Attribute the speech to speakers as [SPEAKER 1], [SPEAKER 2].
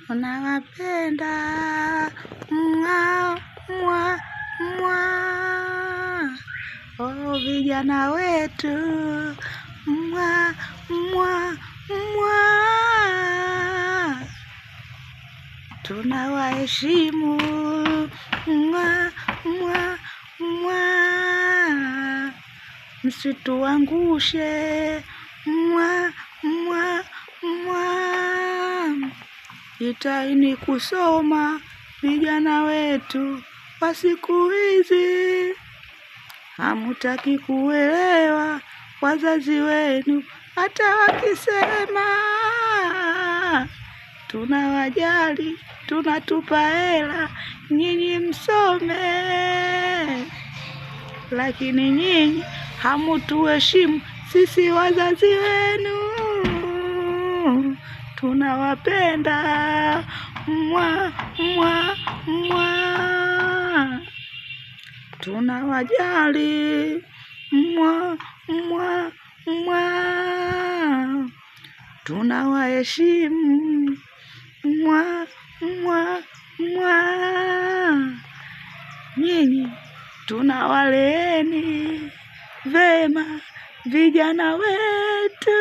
[SPEAKER 1] tunawapenda mwa mwa mwa. Oh, vijana wetu mwa mwa mwa, tunawaheshimu mwa mwa mwa, msituangushe mwa mwa mwa. Jitahidi kusoma vijana wetu wa siku hizi, hamutaki kuelewa wazazi wenu hata wakisema. Tunawajali, tunatupa hela nyinyi msome, lakini nyinyi hamutuheshimu sisi wazazi wenu. Tunawapenda mwa mwa mwa, tunawajali mwa mwa mwa, tunawaheshimu mwa mwa mwa. Nyinyi tunawaleeni vema vijana wetu.